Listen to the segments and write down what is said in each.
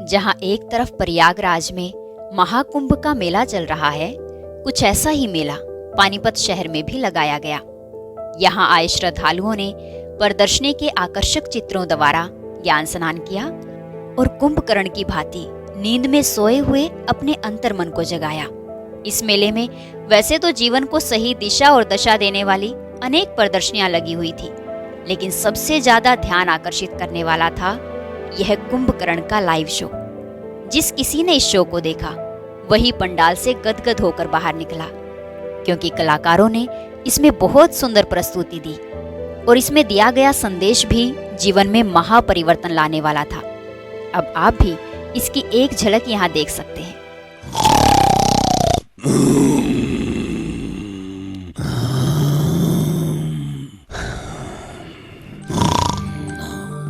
जहां एक तरफ प्रयागराज में महाकुंभ का मेला चल रहा है, कुछ ऐसा ही मेला पानीपत शहर में भी लगाया गया। यहाँ आए श्रद्धालुओं ने प्रदर्शनी के आकर्षक चित्रों द्वारा ज्ञान स्नान किया और कुंभकर्ण की भांति नींद में सोए हुए अपने अंतर्मन को जगाया। इस मेले में वैसे तो जीवन को सही दिशा और दशा देने वाली अनेक प्रदर्शनियां लगी हुई थी, लेकिन सबसे ज्यादा ध्यान आकर्षित करने वाला था यह कुंभकर्ण का लाइव शो। जिस किसी ने इस शो को देखा वही पंडाल से गदगद होकर बाहर निकला, क्योंकि कलाकारों ने इसमें बहुत सुंदर प्रस्तुति दी और इसमें दिया गया संदेश भी जीवन में महापरिवर्तन लाने वाला था। अब आप भी इसकी एक झलक यहाँ देख सकते हैं।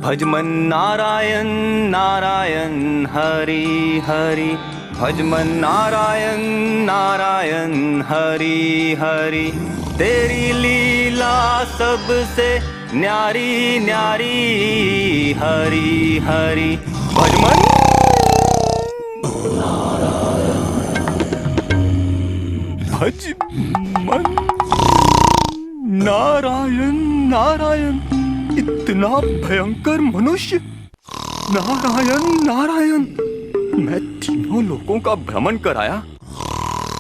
भज मन नारायण नारायण हरि हरि, भज मन नारायण नारायण हरि हरि। तेरी लीला सबसे न्यारी न्यारी हरि हरि। भज मन भज मन नारायण नारायण। इतना भयंकर मनुष्य, नारायण नारायण। मैं तीनों लोगों का भ्रमण कराया,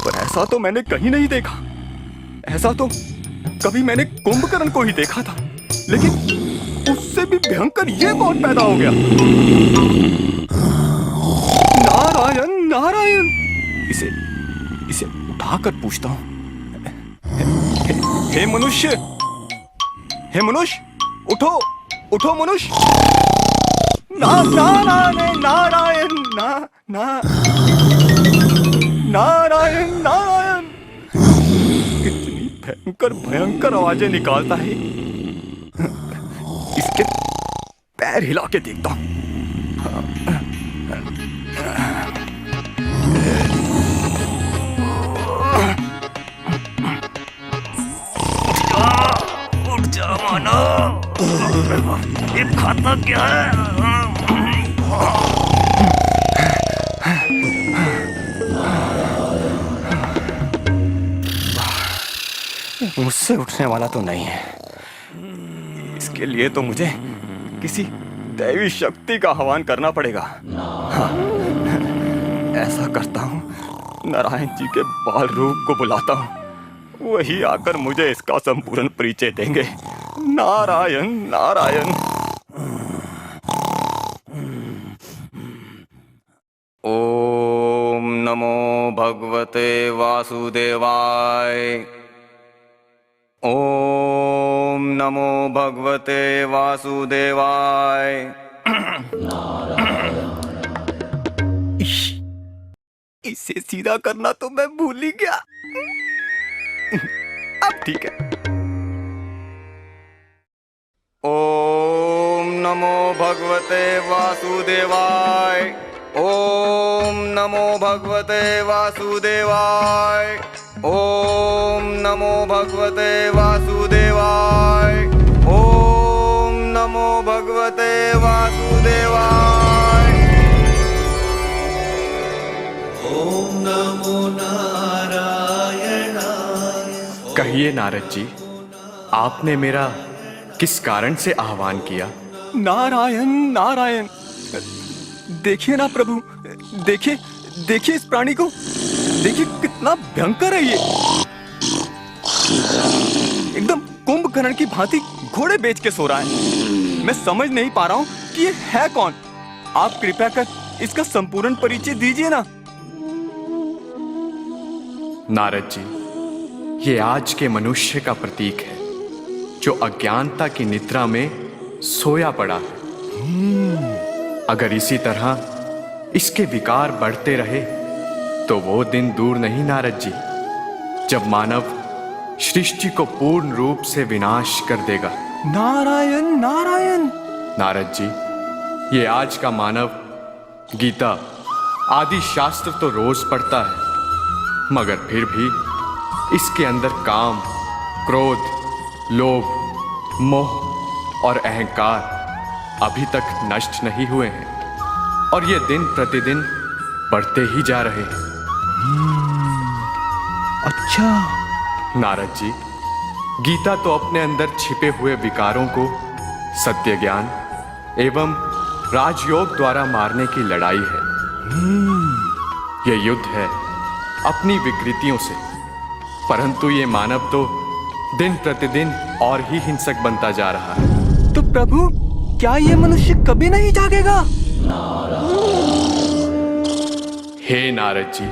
पर ऐसा तो मैंने कहीं नहीं देखा। ऐसा तो कभी मैंने कुंभकर्ण को ही देखा था, लेकिन उससे भी भयंकर ये कौन पैदा हो गया? नारायण नारायण। इसे उठाकर पूछता हूँ। हे मनुष्य, हे मनुष्य, उठो उठो मनुष्य। नारायण नारायण नारायण नारायण। कितनी भयंकर भयंकर आवाजें निकालता है। इसके पैर हिला के देखता हूं। उठ जा मानो, ये खाता क्या है? मुझसे उठने वाला तो नहीं है। इसके लिए तो मुझे किसी दैवी शक्ति का आह्वान करना पड़ेगा। हाँ, ऐसा करता हूँ, नारायण जी के बाल रूप को बुलाता हूँ, वही आकर मुझे इसका संपूर्ण परिचय देंगे। नारायण नारायण। ओम नमो भगवते वासुदेवाय। ओम नमो भगवते वासुदेवाय। इसे सीधा करना तो मैं भूल ही गया। अब ठीक है। ओम नमो भगवते वासुदेवाय। ओम नमो भगवते वासुदेवाय। ओम नमो भगवते वासुदेवाय। ओम नमो भगवते वासुदेवाय। ओम नमो नारायणाय। कहिए नारद जी, आपने मेरा किस कारण से आह्वान किया? नारायण नारायण। देखिए ना प्रभु, देखिए देखिए इस प्राणी को, देखिए कितना भयंकर है ये। एकदम कुंभकर्ण की भांति घोड़े बेच के सो रहा है। मैं समझ नहीं पा रहा हूँ कि ये है कौन। आप कृपया कर इसका संपूर्ण परिचय दीजिए ना। नारद जी, ये आज के मनुष्य का प्रतीक है, जो अज्ञानता की निद्रा में सोया पड़ा है। अगर इसी तरह इसके विकार बढ़ते रहे तो वो दिन दूर नहीं नारद जी, जब मानव सृष्टि को पूर्ण रूप से विनाश कर देगा। नारायण नारायण। नारद जी, ये आज का मानव गीता आदि शास्त्र तो रोज पढ़ता है, मगर फिर भी इसके अंदर काम, क्रोध, लोभ, मोह और अहंकार अभी तक नष्ट नहीं हुए हैं। और ये दिन प्रतिदिन बढ़ते ही जा रहे हैं। अच्छा। नारद जी, गीता तो अपने अंदर छिपे हुए विकारों को सत्य ज्ञान एवं राजयोग द्वारा मारने की लड़ाई है। यह युद्ध है अपनी विकृतियों से, परंतु ये मानव तो दिन प्रतिदिन और ही हिंसक बनता जा रहा है। तो प्रभु, क्या ये मनुष्य कभी नहीं जागेगा? हे नारद जी,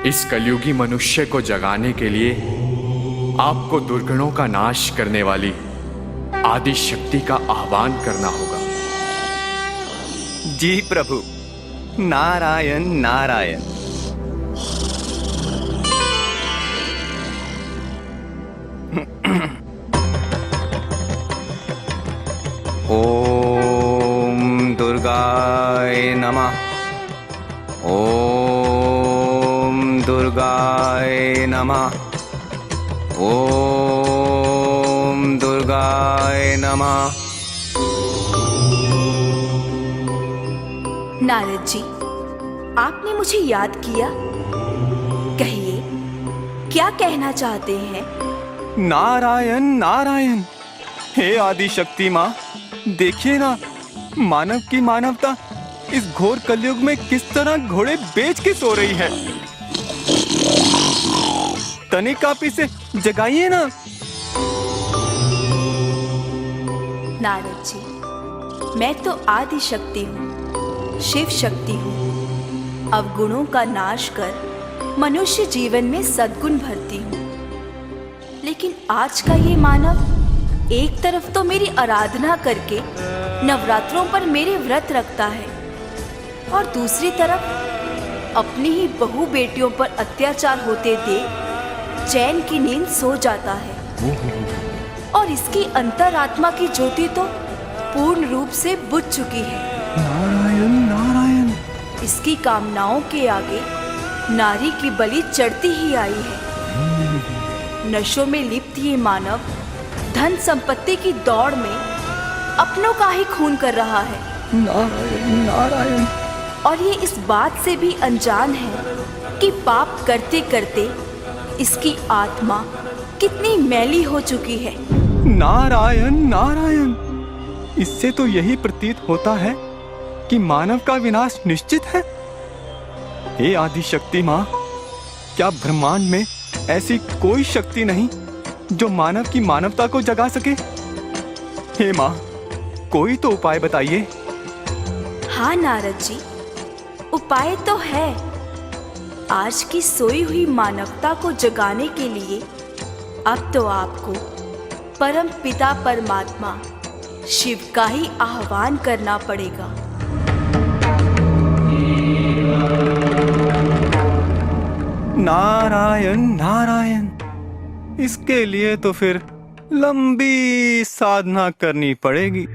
इस कलयुगी मनुष्य को जगाने के लिए आपको दुर्गुणों का नाश करने वाली आदि शक्ति का आह्वान करना होगा। जी प्रभु, नारायण नारायण। ओम दुर्गाय नमः। ओम दुर्गाय नमः। ओम दुर्गाय नमः। नारद जी, आपने मुझे याद किया। कहिए, क्या कहना चाहते हैं? नारायण नारायण। हे आदि शक्ति माँ, देखिए ना, मानव की मानवता इस घोर कलयुग में किस तरह घोड़े बेच के सो रही है। तनिक आप इसे जगाइए ना। नारद जी, मैं तो आदि शक्ति हूँ, शिव शक्ति हूँ। अवगुणों का नाश कर मनुष्य जीवन में सद्गुण भरती हूँ। लेकिन आज का ये मानव एक तरफ तो मेरी आराधना करके नवरात्रों पर मेरे व्रत रखता है और दूसरी तरफ अपनी ही बहू बेटियों पर अत्याचार होते देख चैन की नींद सो जाता है। और इसकी अंतरात्मा की ज्योति तो पूर्ण रूप से बुझ चुकी है। नारायण नारायण। इसकी कामनाओं के आगे नारी की बलि चढ़ती ही आई है। नशों में लिप्त ये मानव धन संपत्ति की दौड़ में अपनों का ही खून कर रहा है। नारायण नारायण। और ये इस बात से भी अनजान है कि पाप करते करते इसकी आत्मा कितनी मैली हो चुकी है। नारायण नारायण। इससे तो यही प्रतीत होता है कि मानव का विनाश निश्चित है। हे आदि शक्ति माँ, क्या ब्रह्मांड में ऐसी कोई शक्ति नहीं जो मानव की मानवता को जगा सके? हे माँ, कोई तो उपाय बताइए। हाँ नारद जी, उपाय तो है। आज की सोई हुई मानवता को जगाने के लिए अब तो आपको परम पिता परमात्मा शिव का ही आह्वान करना पड़ेगा। नारायण नारायण। इसके लिए तो फिर लंबी साधना करनी पड़ेगी।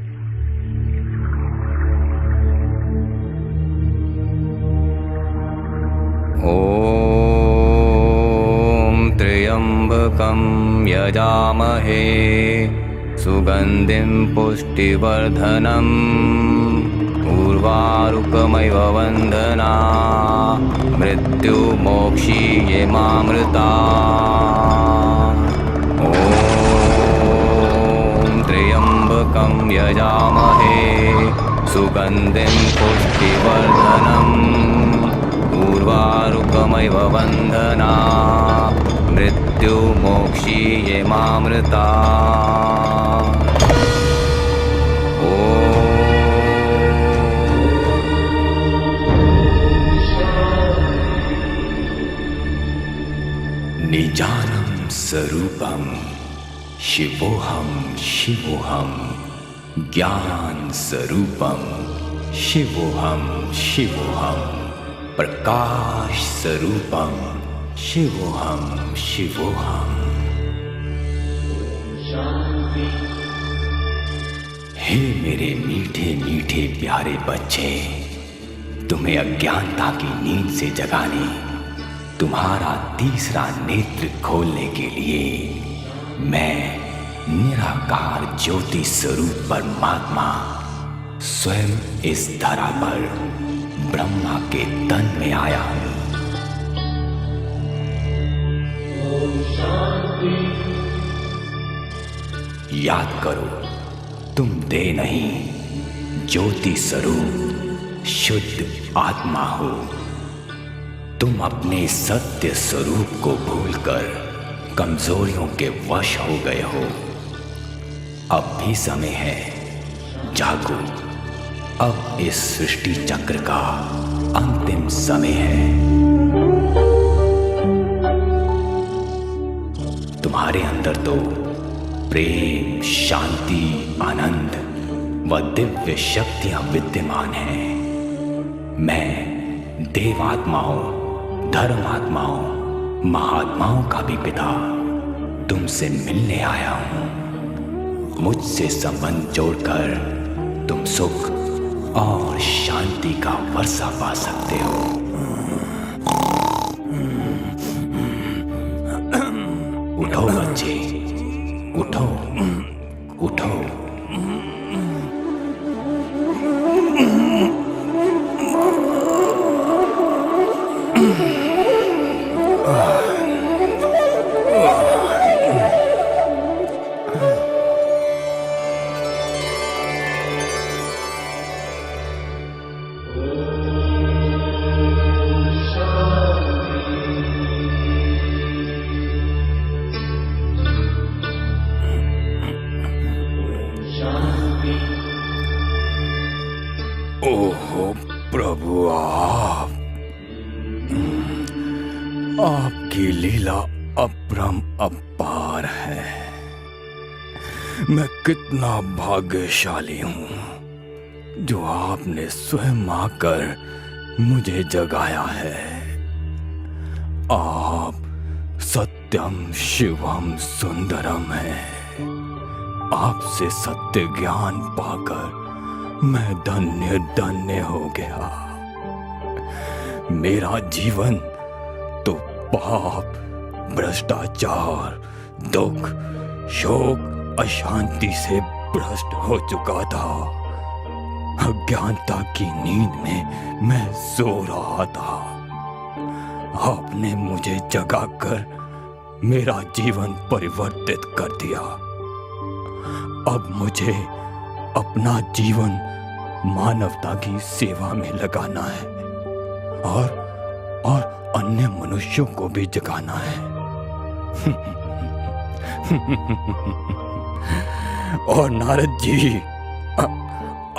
ओम त्र्यंबकं यजामहे सुगंधिं पुष्टिवर्धनम् उर्वारुकमिव वन्दना मृत्युमोक्षीये मामृता। ओम त्र्यंबकं यजामहे सुगंधिं पुष्टिवर्धनम् उर्वारुकमिव वन्दना मृत्युमोक्षीये मामृता। निजानं स्वरूपं शिवोऽहं शिवोऽहं ज्ञान स्वरूपं शिवोऽहं शिवोऽहं प्रकाश स्वरूपं शिवोऽहं शिवोऽहं। हे मेरे मीठे मीठे प्यारे बच्चे, तुम्हें अज्ञानता की नींद से जगाने, तुम्हारा तीसरा नेत्र खोलने के लिए मैं निराकार ज्योति स्वरूप परमात्मा स्वयं इस धरा पर ब्रह्मा के तन में आया हूं। याद करो, तुम देह नहीं, ज्योति स्वरूप शुद्ध आत्मा हो। तुम अपने सत्य स्वरूप को भूलकर कमजोरियों के वश हो गए हो। अब भी समय है, जागो। अब इस सृष्टि चक्र का अंतिम समय है। तुम्हारे अंदर तो प्रेम, शांति, आनंद व दिव्य शक्तियां विद्यमान हैं। मैं देवात्माओं, धर्मात्माओं, महात्माओं का भी पिता तुमसे मिलने आया हूं। मुझसे संबंध जोड़कर तुम सुख और शांति का वर्षा पा सकते हो। उठो बच्चे, उठो, उठो। ओहो प्रभु, आपकी लीला अपरम अपार है। मैं कितना भाग्यशाली हूँ जो आपने स्वयं आकर मुझे जगाया है। आप सत्यम शिवम सुंदरम है। आपसे सत्य ज्ञान पाकर मैं धन्य धन्य हो गया। मेरा जीवन तो पाप, भ्रष्टाचार, दुख, शोक, अशांति से भ्रष्ट हो चुका था। अज्ञानता की नींद में मैं सो रहा था। आपने मुझे जगाकर मेरा जीवन परिवर्तित कर दिया। अब मुझे अपना जीवन मानवता की सेवा में लगाना है और अन्य मनुष्यों को भी जगाना है। और नारद जी,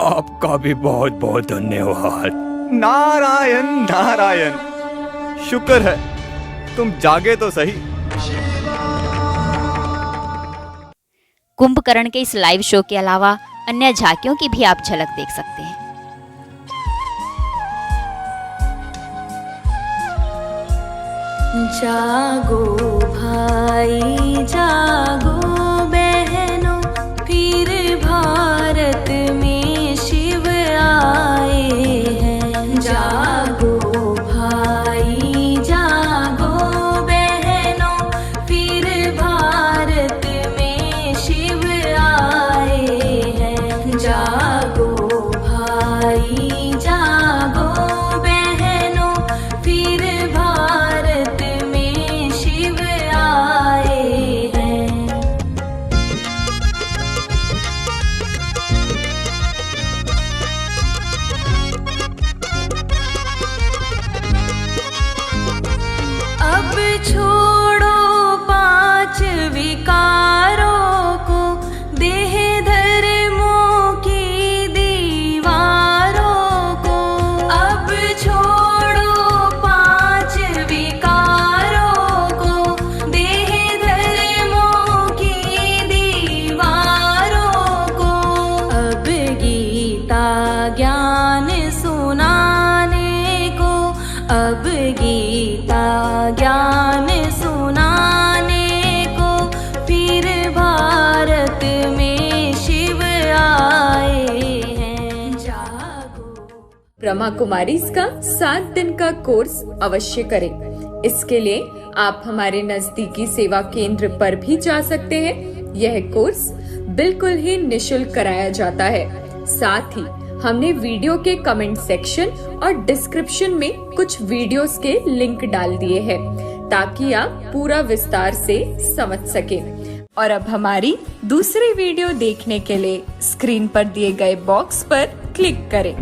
आपका भी बहुत बहुत धन्यवाद। नारायण नारायण, शुक्र है तुम जागे तो सही। कुंभकर्ण के इस लाइव शो के अलावा अन्य झांकियों की भी आप झलक देख सकते हैं। जागो भाई जागो बहनों, फिर भारत में शिव आए हैं। जागो भाई जागो बहनों, फिर भारत में शिव आए हैं। जागो भाई जागो बहनों, फिर भारत में शिव आए हैं। अब छोड़ो पांच विकारों को, देह धर्मों की दीवारों को। अब छोड़ो पांच विकारों को, देह धर्मों की दीवारों को। अब गीता ज्ञान सुनाने को, अब गीता ज्ञान सुनाने को, फिर भारत में शिव आए हैं। जागो। ब्रह्मा कुमारीज का 7 दिन का कोर्स अवश्य करें। इसके लिए आप हमारे नजदीकी सेवा केंद्र पर भी जा सकते हैं। यह कोर्स बिल्कुल ही निशुल्क कराया जाता है। साथ ही हमने वीडियो के कमेंट सेक्शन और डिस्क्रिप्शन में कुछ वीडियोस के लिंक डाल दिए हैं ताकि आप पूरा विस्तार से समझ सकें। और अब हमारी दूसरी वीडियो देखने के लिए स्क्रीन पर दिए गए बॉक्स पर क्लिक करें।